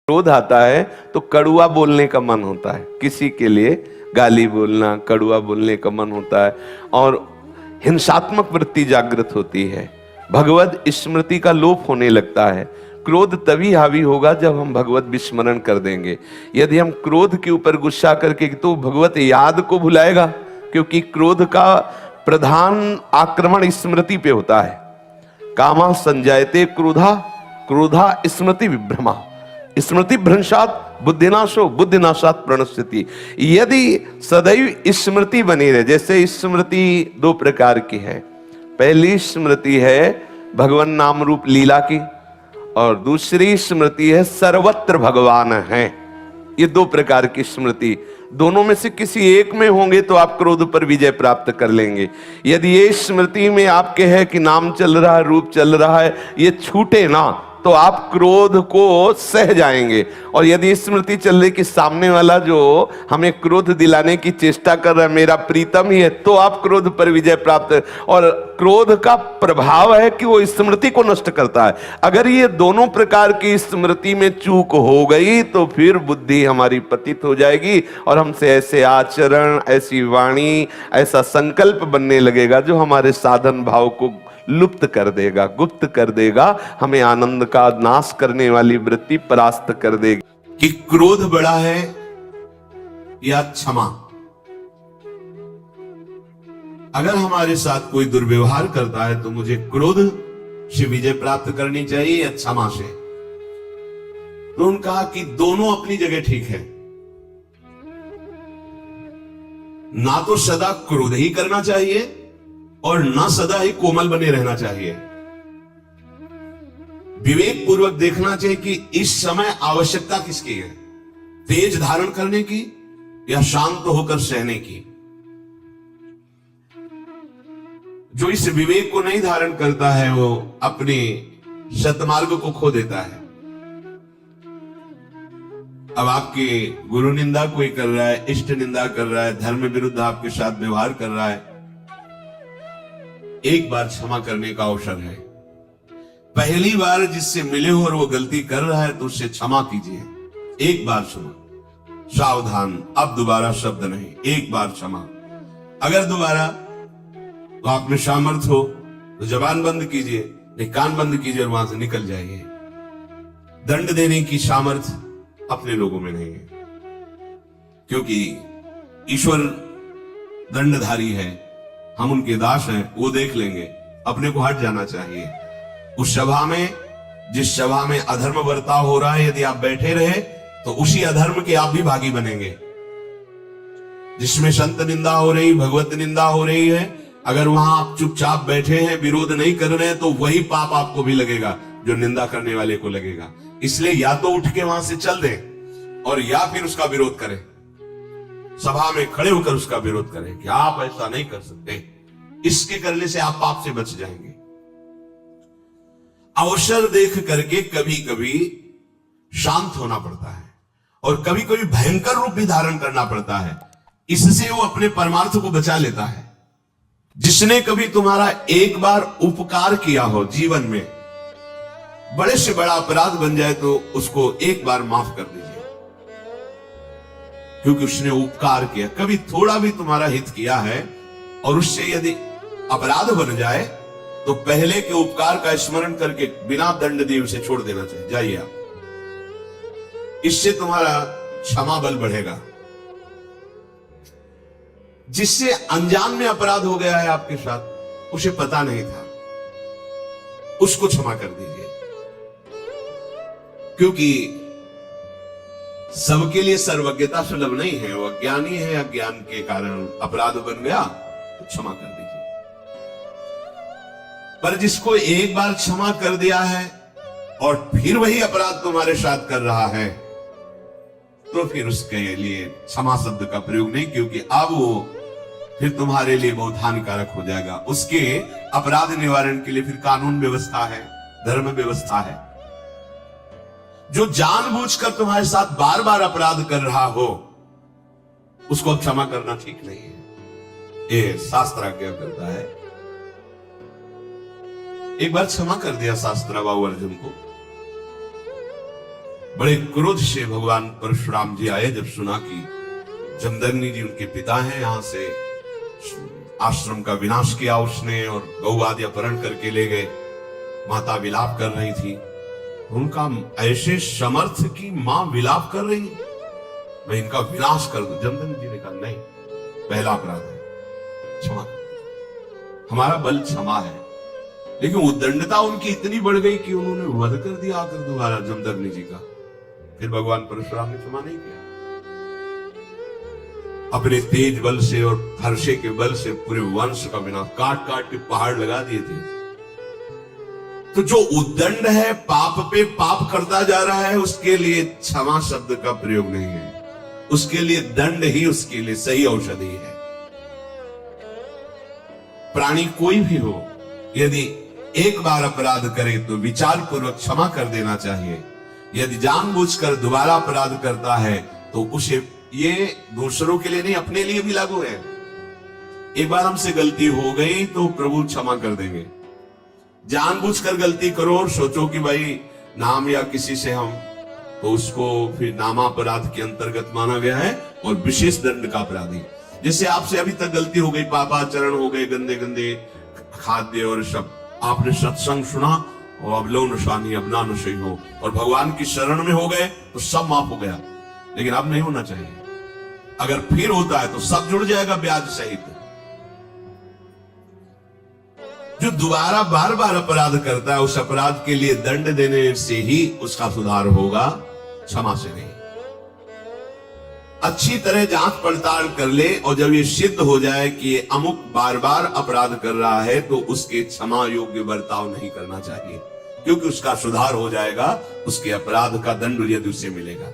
क्रोध आता है तो कड़ुआ बोलने का मन होता है, किसी के लिए गाली बोलना, कड़ुआ बोलने का मन होता है और हिंसात्मक वृत्ति जागृत होती है। भगवत स्मृति का लोप होने लगता है। क्रोध तभी हावी होगा जब हम भगवत विस्मरण कर देंगे। यदि हम क्रोध के ऊपर गुस्सा करके तो भगवत याद को भुलाएगा, क्योंकि क्रोध का प्रधान आक्रमण स्मृति पे होता है। कामा संजायते क्रोधा, क्रोधा स्मृति विभ्रमा, स्मृति भ्रंशात बुद्धिनाशो, बुद्धिनाशात प्रणश्यति। यदि सदैव स्मृति बनी रहे, जैसे स्मृति दो प्रकार की है। पहली स्मृति है भगवान नाम रूप लीला की और दूसरी स्मृति है सर्वत्र भगवान है। ये दो प्रकार की स्मृति, दोनों में से किसी एक में होंगे तो आप क्रोध पर विजय प्राप्त कर लेंगे। यदि ये स्मृति में आपके है कि नाम चल रहा है, रूप चल रहा है, ये छूटे ना तो आप क्रोध को सह जाएंगे। और यदि स्मृति चल रही कि सामने वाला जो हमें क्रोध दिलाने की चेष्टा कर रहा है मेरा प्रीतम ही है, तो आप क्रोध पर विजय प्राप्त। और क्रोध का प्रभाव है कि वो स्मृति को नष्ट करता है। अगर ये दोनों प्रकार की स्मृति में चूक हो गई तो फिर बुद्धि हमारी पतित हो जाएगी और हमसे ऐसे आचरण, ऐसी वाणी, ऐसा संकल्प बनने लगेगा जो हमारे साधन भाव को लुप्त कर देगा, गुप्त कर देगा, हमें आनंद का नाश करने वाली वृत्ति परास्त कर देगी। कि क्रोध बड़ा है या क्षमा। अगर हमारे साथ कोई दुर्व्यवहार करता है तो मुझे क्रोध से विजय प्राप्त करनी चाहिए या क्षमा से। तो उन्होंने कहा कि दोनों अपनी जगह ठीक है। ना तो सदा क्रोध ही करना चाहिए और ना सदा ही कोमल बने रहना चाहिए। विवेक पूर्वक देखना चाहिए कि इस समय आवश्यकता किसकी है, तेज धारण करने की या शांत होकर सहने की। जो इस विवेक को नहीं धारण करता है वो अपने सतमार्ग को खो देता है। अब आपके गुरु निंदा कोई कर रहा है, इष्ट निंदा कर रहा है, धर्म विरुद्ध आपके साथ व्यवहार कर रहा है, एक बार क्षमा करने का अवसर है। पहली बार जिससे मिले हो और वो गलती कर रहा है तो उससे क्षमा कीजिए। एक बार क्षमा, सावधान, अब दोबारा शब्द नहीं, एक बार क्षमा। अगर दोबारा तो आप में सामर्थ्य हो तो जबान बंद कीजिए, नहीं कान बंद कीजिए और वहां से निकल जाइए। दंड देने की सामर्थ्य अपने लोगों में नहीं है, क्योंकि ईश्वर दंडधारी है, हम उनके दास हैं, वो देख लेंगे। अपने को हट जाना चाहिए। उस सभा में, जिस सभा में अधर्म बर्ताव हो रहा है, यदि आप बैठे रहे तो उसी अधर्म के आप भी भागी बनेंगे। जिसमें संत निंदा हो रही, भगवत निंदा हो रही है, अगर वहां आप चुपचाप बैठे हैं, विरोध नहीं कर रहे हैं, तो वही पाप आपको भी लगेगा जो निंदा करने वाले को लगेगा। इसलिए या तो उठ के वहां से चल दें और या फिर उसका विरोध करें, सभा में खड़े होकर उसका विरोध करें कि आप ऐसा नहीं कर सकते। इसके करने से आप पाप से बच जाएंगे। अवसर देख करके कभी कभी शांत होना पड़ता है और कभी कभी भयंकर रूप भी धारण करना पड़ता है। इससे वो अपने परमार्थ को बचा लेता है। जिसने कभी तुम्हारा एक बार उपकार किया हो जीवन में, बड़े से बड़ा अपराध बन जाए तो उसको एक बार माफ कर दीजिए, क्योंकि उसने उपकार किया। कभी थोड़ा भी तुम्हारा हित किया है और उससे यदि अपराध बन जाए तो पहले के उपकार का स्मरण करके बिना दंड दिए उसे छोड़ देना चाहिए। जाइए आप, इससे तुम्हारा क्षमा बल बढ़ेगा। जिससे अनजान में अपराध हो गया है आपके साथ, उसे पता नहीं था, उसको क्षमा कर दीजिए। क्योंकि सबके लिए सर्वज्ञता सुलभ नहीं है। वो अज्ञानी है, अज्ञान के कारण अपराध बन गया तो क्षमा कर दीजिए। पर जिसको एक बार क्षमा कर दिया है और फिर वही अपराध तुम्हारे साथ कर रहा है, तो फिर उसके लिए क्षमा शब्द का प्रयोग नहीं, क्योंकि अब वो फिर तुम्हारे लिए बहुत हानिकारक हो जाएगा। उसके अपराध निवारण के लिए फिर कानून व्यवस्था है, धर्म व्यवस्था है। जो जानबूझकर तुम्हारे साथ बार बार अपराध कर रहा हो, उसको क्षमा करना ठीक नहीं है। ये शास्त्र आज्ञा करता है। एक बार क्षमा कर दिया शास्त्र बाबू अर्जुन को, बड़े क्रोध से भगवान परशुराम जी आए जब सुना कि जमदग्नि जी उनके पिता हैं, यहां से आश्रम का विनाश किया उसने और गौ आदि अपहरण करके ले गए। माता विलाप कर रही थी, उनका ऐसे समर्थ की मां विलाप कर रही, मैं इनका विनाश कर दूं। जमदग्नि जी ने कहा नहीं, पहला अपराध है, क्षमा कर, हमारा बल क्षमा है। लेकिन उद्दंडता उनकी इतनी बढ़ गई कि उन्होंने वध कर दिया आकर दोबारा जमदग्नि जी का। फिर भगवान परशुराम ने क्षमा नहीं किया, अपने तेज बल से और हर्षे के बल से पूरे वंश का विनाश, काट काट के पहाड़ लगा दिए थे। तो जो उद्दंड है, पाप पे पाप करता जा रहा है, उसके लिए क्षमा शब्द का प्रयोग नहीं है, उसके लिए दंड ही उसके लिए सही औषधि है। प्राणी कोई भी हो, यदि एक बार अपराध करे तो विचार पूर्वक क्षमा कर देना चाहिए। यदि जानबूझकर दोबारा अपराध करता है तो उसे, ये दूसरों के लिए नहीं अपने लिए भी लागू है। एक बार हमसे गलती हो गई तो प्रभु क्षमा कर देंगे। जानबूझकर गलती करो और सोचो कि भाई नाम या किसी से हम, तो उसको फिर नामापराध के अंतर्गत माना गया है और विशेष दंड का अपराधी। जैसे आपसे अभी तक गलती हो गई, पापाचरण हो गए, गंदे गंदे खाद्य और सब, आपने सत्संग सुना और अब लो नशानी अब ना नशे हो और भगवान की शरण में हो गए तो सब माफ हो गया। लेकिन अब नहीं होना चाहिए, अगर फिर होता है तो सब जुड़ जाएगा ब्याज सहित। जो दोबारा बार बार अपराध करता है, उस अपराध के लिए दंड देने से ही उसका सुधार होगा, क्षमा से नहीं। अच्छी तरह जांच पड़ताल कर ले और जब ये सिद्ध हो जाए कि ये अमुक बार बार अपराध कर रहा है तो उसके क्षमा योग्य बर्ताव नहीं करना चाहिए, क्योंकि उसका सुधार हो जाएगा, उसके अपराध का दंड यदि उसे मिलेगा।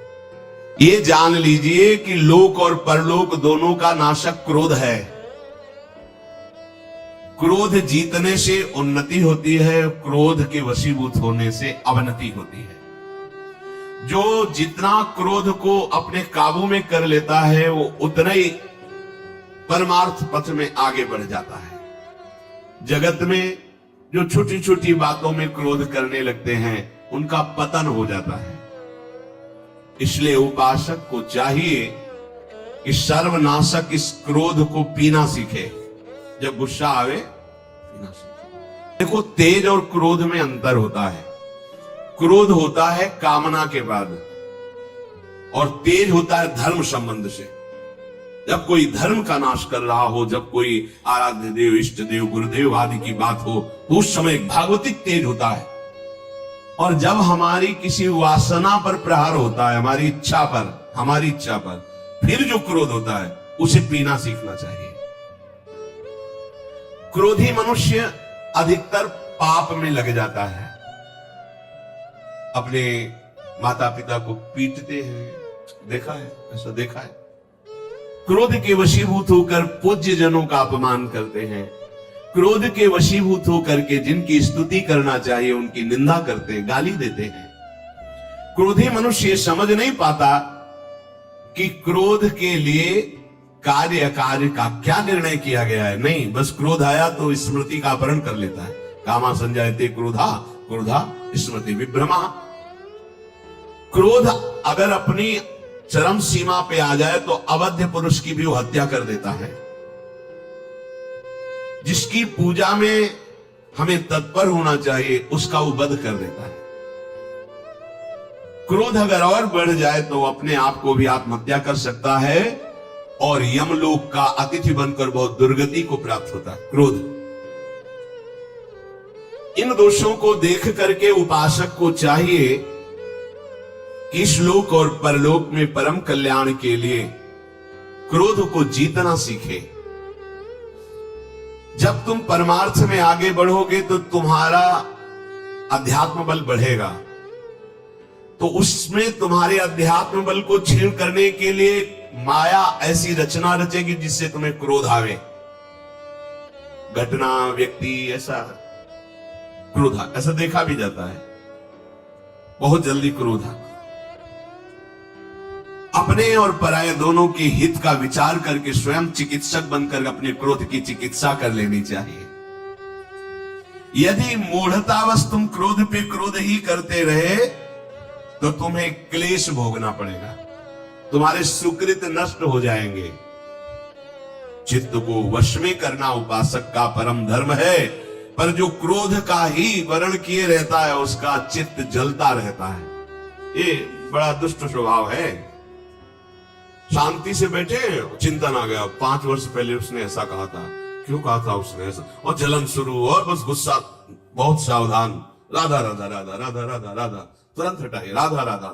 ये जान लीजिए कि लोक और परलोक दोनों का नाशक क्रोध है। क्रोध जीतने से उन्नति होती है, क्रोध के वशीभूत होने से अवनति होती है। जो जितना क्रोध को अपने काबू में कर लेता है वो उतना ही परमार्थ पथ में आगे बढ़ जाता है। जगत में जो छोटी छोटी बातों में क्रोध करने लगते हैं उनका पतन हो जाता है। इसलिए उपासक को चाहिए कि सर्वनाशक इस क्रोध को पीना सीखे। जब गुस्सा आवे पीना सीखे। देखो, तेज और क्रोध में अंतर होता है। क्रोध होता है कामना के बाद और तेज होता है धर्म संबंध से। जब कोई धर्म का नाश कर रहा हो, जब कोई आराध्य देव, इष्ट देव, गुरुदेव आदि की बात हो, तो उस समय भागवतिक तेज होता है। और जब हमारी किसी वासना पर प्रहार होता है, हमारी इच्छा पर, फिर जो क्रोध होता है उसे पीना सीखना चाहिए। क्रोधी मनुष्य अधिकतर पाप में लग जाता है, अपने माता पिता को पीटते हैं, देखा है, ऐसा देखा है। क्रोध के वशीभूत होकर पूज्य जनों का अपमान करते हैं, क्रोध के वशीभूत होकर के जिनकी स्तुति करना चाहिए उनकी निंदा करते हैं, गाली देते हैं। क्रोधी मनुष्य समझ नहीं पाता कि क्रोध के लिए कार्य अकार्य का क्या निर्णय किया गया है। नहीं, बस क्रोध आया तो स्मृति का अपहरण कर लेता है। कामा संजायते क्रोधा, क्रोधा स्मृति विभ्रमा। क्रोध अगर अपनी चरम सीमा पे आ जाए तो अवध्य पुरुष की भी वो हत्या कर देता है। जिसकी पूजा में हमें तत्पर होना चाहिए उसका वो वध कर देता है। क्रोध अगर और बढ़ जाए तो अपने आप को भी आत्महत्या कर सकता है और यमलोक का अतिथि बनकर बहुत दुर्गति को प्राप्त होता है। क्रोध, इन दोषों को देख करके उपासक को चाहिए कि इस लोक और परलोक में परम कल्याण के लिए क्रोध को जीतना सीखे। जब तुम परमार्थ में आगे बढ़ोगे तो तुम्हारा अध्यात्म बल बढ़ेगा, तो उसमें तुम्हारे अध्यात्म बल को क्षीण करने के लिए माया ऐसी रचना रचेगी जिससे तुम्हें क्रोध आवे। घटना, व्यक्ति, ऐसा क्रोध, ऐसा देखा भी जाता है, बहुत जल्दी क्रोध आता। अपने और पराये दोनों के हित का विचार करके स्वयं चिकित्सक बनकर अपने क्रोध की चिकित्सा कर लेनी चाहिए। यदि मूढ़तावश तुम क्रोध पे क्रोध ही करते रहे तो तुम्हें क्लेश भोगना पड़ेगा, तुम्हारे सुकृत नष्ट हो जाएंगे। चित्त को वश में करना उपासक का परम धर्म है, पर जो क्रोध का ही वर्ण किए रहता है उसका चित्त जलता रहता है। ये बड़ा दुष्ट स्वभाव है। शांति से बैठे, चिंतन आ गया, 5 वर्ष पहले उसने ऐसा कहा था, क्यों कहा था उसने ऐसा, और जलन शुरू, और बस गुस्सा, बहुत सावधान, राधा राधा राधा राधा राधा राधा, तुरंत हटाइए, राधा राधा राधा।